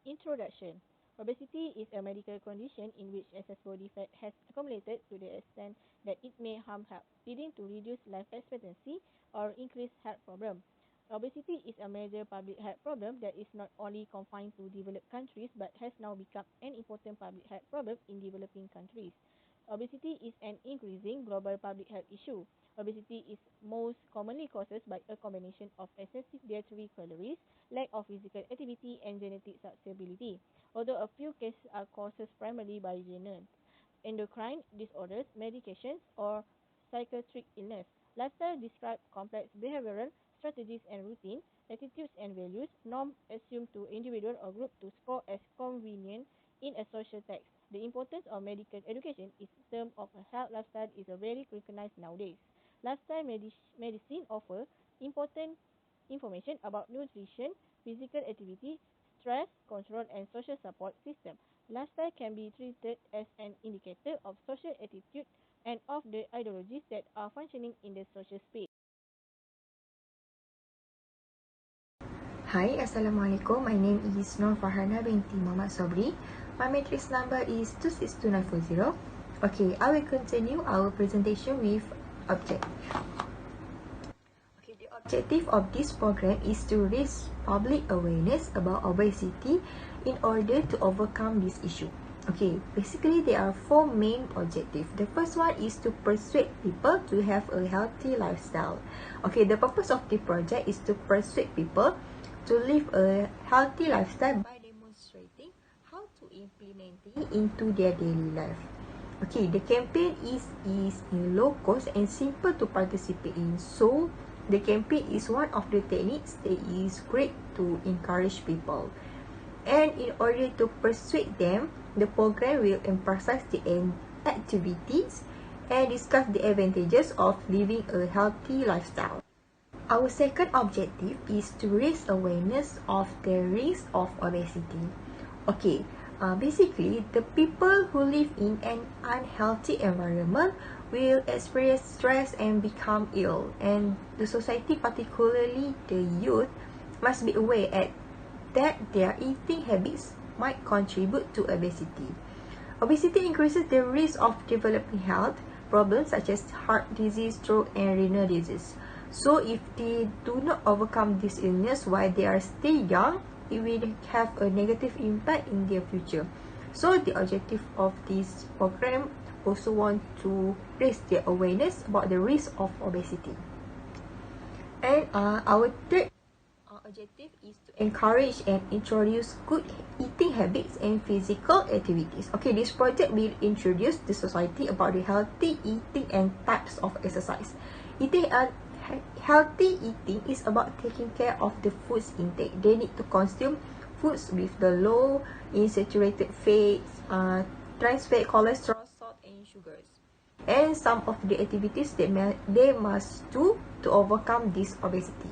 Introduction. Obesity is a medical condition in which excess body fat has accumulated to the extent that it may harm health, leading to reduced life expectancy or increased health problems. Obesity is a major public health problem that is not only confined to developed countries but has now become an important public health problem in developing countries. Obesity is an increasing global public health issue. Obesity is most commonly caused by a combination of excessive dietary calories, lack of physical activity, and genetic susceptibility, although a few cases are caused primarily by genes, endocrine disorders, medications, or psychiatric illness. Lifestyle describes complex behavioral strategies and routines, attitudes and values, norms assumed to individual or group to score as convenient in a social text. The importance of medical education in terms of a health lifestyle is very recognized nowadays. Lifestyle medicine offers important information about nutrition, physical activity, stress control, and social support system. Lifestyle can be treated as an indicator of social attitude and of the ideologies that are functioning in the social space. Hi, Assalamualaikum. My name is Nur Farhana binti Muhammad Sobri. My matrix number is 262940. Okay, I will continue our presentation with objective. Okay, the objective of this program is to raise public awareness about obesity in order to overcome this issue. Okay, basically there are four main objectives. The first one is to persuade people to have a healthy lifestyle. Okay, the purpose of the project is to persuade people to live a healthy lifestyle by demonstrating how to implement it into their daily life. Okay, the campaign is low cost and simple to participate in. So, the campaign is one of the techniques that is great to encourage people. And in order to persuade them, the program will emphasize the activities and discuss the advantages of living a healthy lifestyle. Our second objective is to raise awareness of the risk of obesity. Okay, basically, the people who live in an unhealthy environment will experience stress and become ill. And the society, particularly the youth, must be aware that their eating habits might contribute to obesity. Obesity increases the risk of developing health problems such as heart disease, stroke, and renal disease. So if they do not overcome this illness while they are still young, it will have a negative impact in their future. So the objective of this program also want to raise the awareness about the risk of obesity. And our third objective is to encourage and introduce good eating habits and physical activities. Okay, this project will introduce the society about the healthy eating and types of exercise. Healthy eating is about taking care of the foods intake. They need to consume foods with the low in saturated fats, trans fat, cholesterol, salt, and sugars. And some of the activities that they must do to overcome this obesity.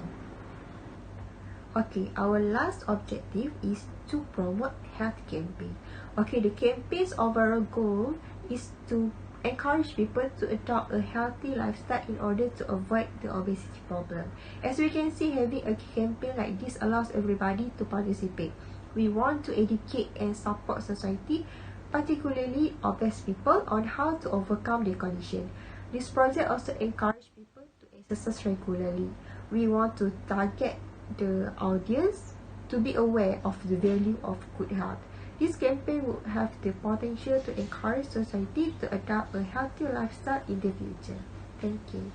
Okay, our last objective is to promote health campaign. Okay, the campaign's overall goal is to encourage people to adopt a healthy lifestyle in order to avoid the obesity problem. As we can see, having a campaign like this allows everybody to participate. We want to educate and support society, particularly obese people, on how to overcome the condition. This project also encourages people to exercise regularly. We want to target the audience to be aware of the value of good health. This campaign will have the potential to encourage society to adopt a healthy lifestyle in the future. Thank you.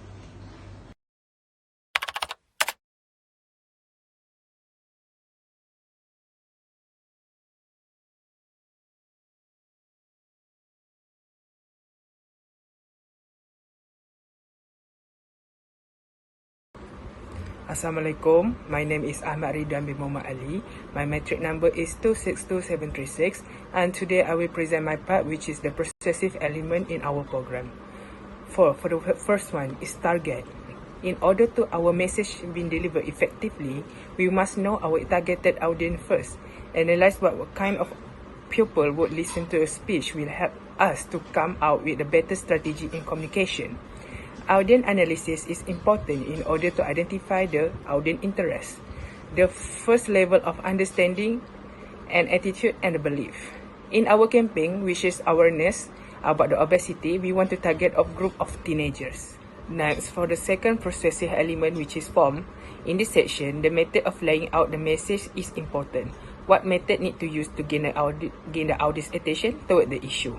Assalamualaikum. My name is Ahmad Ridwan bin Muhammad Ali. My matric number is 262736, and today I will present my part, which is the persuasive element in our program. For the first one is target. In order to our message being delivered effectively, we must know our targeted audience first. Analyze what kind of people would listen to a speech will help us to come out with a better strategy in communication. Audience analysis is important in order to identify the audience interest. The first level of understanding and attitude and belief. In our campaign, which is awareness about the obesity, we want to target a group of teenagers. Next, for the second persuasive element which is formed, in this section, the method of laying out the message is important. What method need to use to gain the audience attention toward the issue?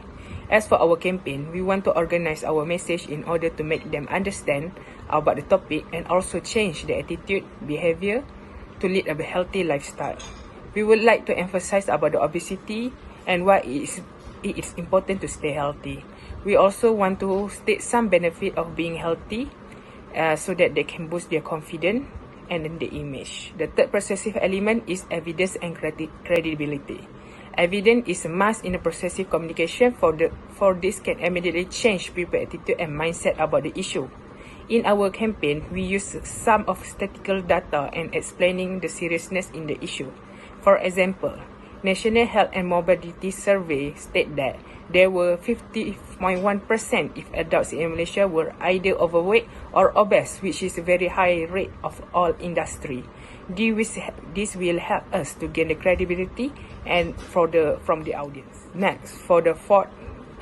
As for our campaign, we want to organize our message in order to make them understand about the topic and also change the attitude, behavior to lead a healthy lifestyle. We would like to emphasize about the obesity and why it is important to stay healthy. We also want to state some benefit of being healthy so that they can boost their confidence and then the image. The third persuasive element is evidence and credibility. Evidence is a must in the persuasive communication for this can immediately change people's attitude and mindset about the issue. In our campaign, we use some of statistical data and explaining the seriousness in the issue. For example, National Health and Mobility Survey state that there were 50.1% if adults in Malaysia were either overweight or obese, which is a very high rate of all industry. This will help us to gain the credibility and from the audience. Next, for the fourth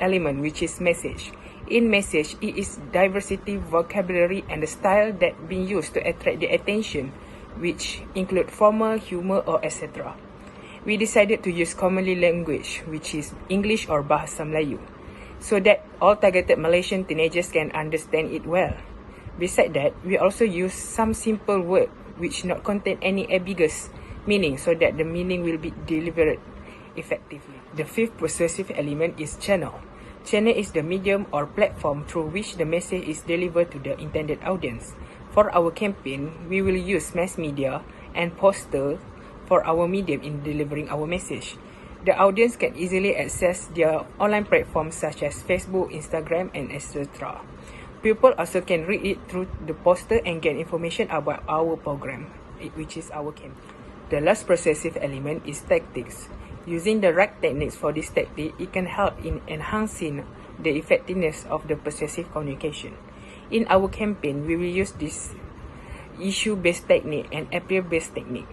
element, which is message. In message, it is diversity, vocabulary, and the style that being used to attract the attention, which include formal, humor, or etc. We decided to use commonly language, which is English or Bahasa Melayu, so that all targeted Malaysian teenagers can understand it well. Besides that, we also use some simple word which not contain any ambiguous meaning so that the meaning will be delivered effectively. The fifth persuasive element is channel. Channel is the medium or platform through which the message is delivered to the intended audience. For our campaign, we will use mass media and poster for our medium in delivering our message. The audience can easily access their online platforms such as Facebook, Instagram, and etc. People also can read it through the poster and get information about our program, which is our campaign. The last persuasive element is tactics. Using the right techniques for this tactic, it can help in enhancing the effectiveness of the persuasive communication. In our campaign, we will use this issue-based technique and appeal-based technique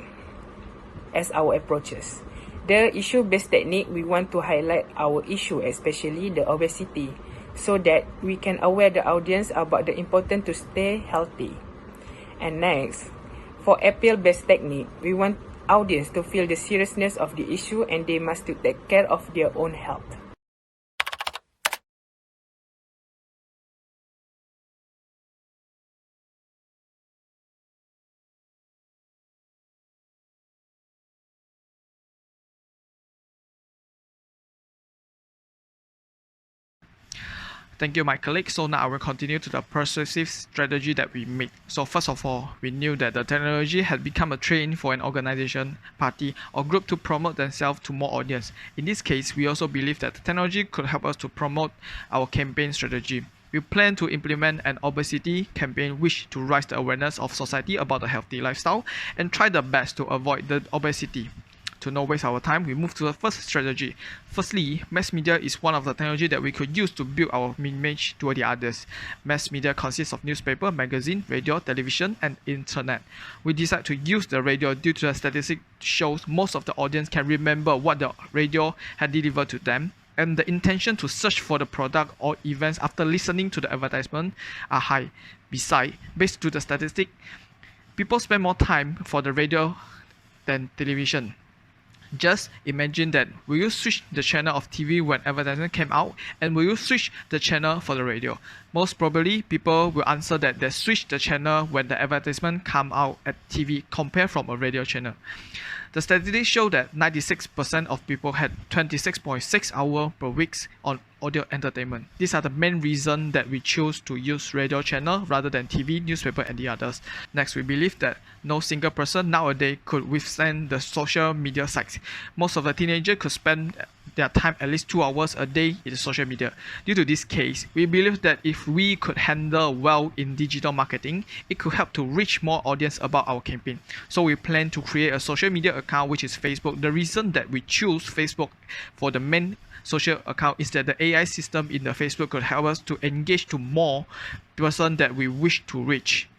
as our approaches. The issue-based technique, we want to highlight our issue, especially the obesity, so that we can aware the audience about the importance to stay healthy. And next, for appeal-based technique, we want audience to feel the seriousness of the issue and they must to take care of their own health. Thank you, my colleague. So now I will continue to the persuasive strategy that we made. So first of all, we knew that the technology had become a trend for an organization, party, or group to promote themselves to more audience. In this case, we also believe that the technology could help us to promote our campaign strategy. We plan to implement an obesity campaign which to raise the awareness of society about a healthy lifestyle and try the best to avoid the obesity. To not waste our time, we move to the first strategy. Firstly, mass media is one of the technology that we could use to build our image to the others. Mass media consists of newspaper, magazine, radio, television, and internet. We decide to use the radio due to the statistic shows most of the audience can remember what the radio had delivered to them, and the intention to search for the product or events after listening to the advertisement are high. Besides, based to the statistic, people spend more time for the radio than television. Just imagine that, will you switch the channel of TV when advertisement came out, and will you switch the channel for the radio? Most probably, people will answer that they switch the channel when the advertisement come out at TV compared from a radio channel. The statistics show that 96% of people had 26.6 hours per week on audio entertainment. These are the main reasons that we choose to use radio channel rather than TV, newspaper, and the others. Next, we believe that no single person nowadays could withstand the social media sites. Most of the teenagers could spend their time at least 2 hours a day in social media. Due to this case, we believe that if we could handle well in digital marketing, it could help to reach more audience about our campaign. So we plan to create a social media account, which is Facebook. The reason that we choose Facebook for the main social account is that the AI system in the Facebook could help us to engage to more person that we wish to reach.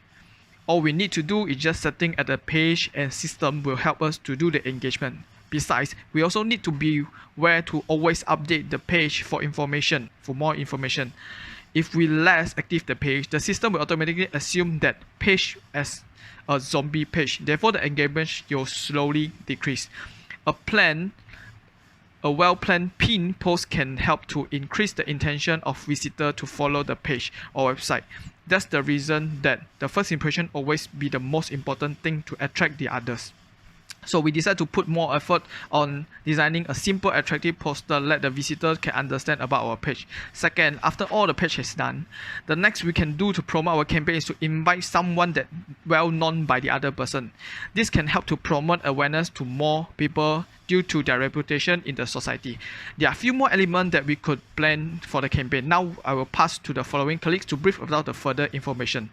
All we need to do is just setting at the page, and system will help us to do the engagement. Besides, we also need to be aware to always update the page for information, for more information. If we less active the page, the system will automatically assume that page as a zombie page. Therefore, the engagement will slowly decrease. A well-planned pin post can help to increase the intention of visitor to follow the page or website. That's the reason that the first impression always be the most important thing to attract the others. So we decided to put more effort on designing a simple, attractive poster let the visitor can understand about our page. Second, after all the page is done, the next we can do to promote our campaign is to invite someone that well known by the other person. This can help to promote awareness to more people due to their reputation in the society. There are a few more elements that we could plan for the campaign. Now I will pass to the following colleagues to brief about the further information.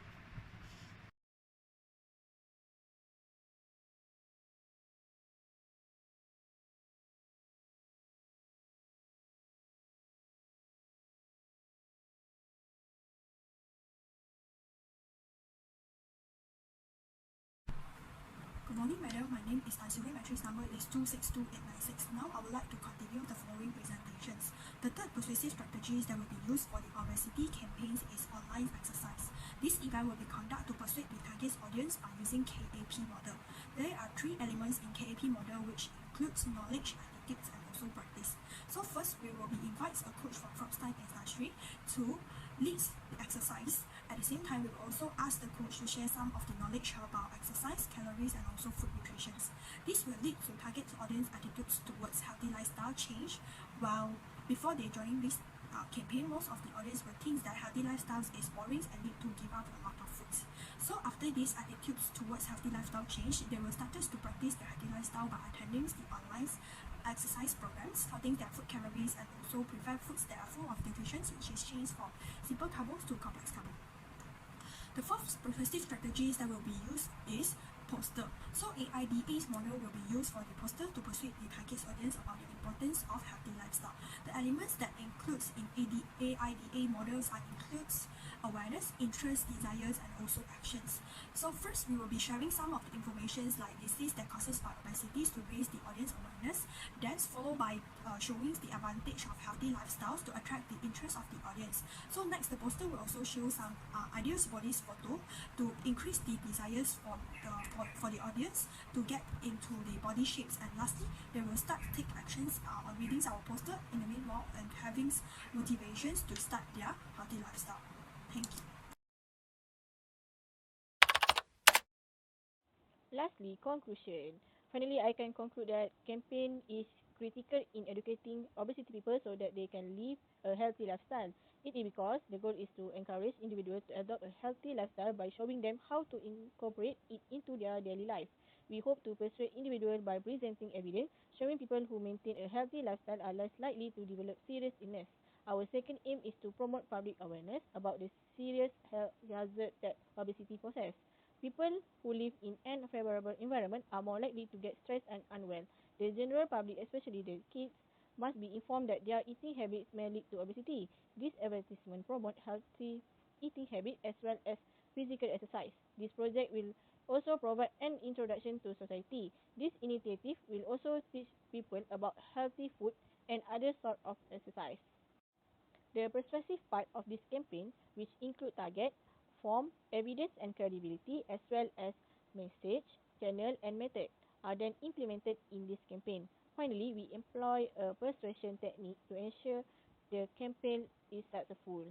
Good morning, madam. My name is Tan Sui. Matrix number is 262896. Now, I would like to continue the following presentations. The third persuasive strategies that will be used for the obesity campaigns is online exercise. This event will be conducted to persuade the target audience by using KAP model. There are three elements in KAP model which includes knowledge, attitudes, and also practice. So first, we will be invites a coach from Frostime industry to lead the exercise. At the same time, we will also ask the coach to share some of the knowledge about exercise, calories, and also food nutrition. This will lead to target audience attitudes towards healthy lifestyle change. While before they join this campaign, most of the audience will think that healthy lifestyles is boring and need to give up a lot of foods. So after these attitudes towards healthy lifestyle change, they will start to practice the healthy lifestyle by attending the online exercise programs, counting their food calories, and also prepare foods that are full of nutrition, which is changed from simple carbs to complex carbs. The fourth persuasive strategies that will be used is poster. So AIDA's model will be used for the poster to persuade the target audience about the importance of healthy lifestyle. The elements that includes in AIDA models includes awareness, interest, desires, and also actions. So first, we will be sharing some of the information like disease that causes by obesity to raise the audience awareness. Then followed by showing the advantage of healthy lifestyles to attract the interest of the audience. So next, the poster will also show some ideal bodies photo to increase the desires for the audience to get into the body shapes. And lastly, they will start to take actions on reading our poster in the meanwhile and having motivations to start their healthy lifestyle. Thank you. Lastly, conclusion. Finally, I can conclude that campaign is critical in educating obesity people so that they can live a healthy lifestyle. It is because the goal is to encourage individuals to adopt a healthy lifestyle by showing them how to incorporate it into their daily life. We hope to persuade individuals by presenting evidence showing people who maintain a healthy lifestyle are less likely to develop serious illness. Our second aim is to promote public awareness about the serious health hazard that obesity poses. People who live in an unfavorable environment are more likely to get stressed and unwell. The general public, especially the kids, must be informed that their eating habits may lead to obesity. This advertisement promotes healthy eating habits as well as physical exercise. This project will also provide an introduction to society. This initiative will also teach people about healthy food and other sort of exercise. The persuasive part of this campaign, which include target, form, evidence and credibility, as well as message, channel and method, are then implemented in this campaign. Finally, we employ a persuasion technique to ensure the campaign is successful.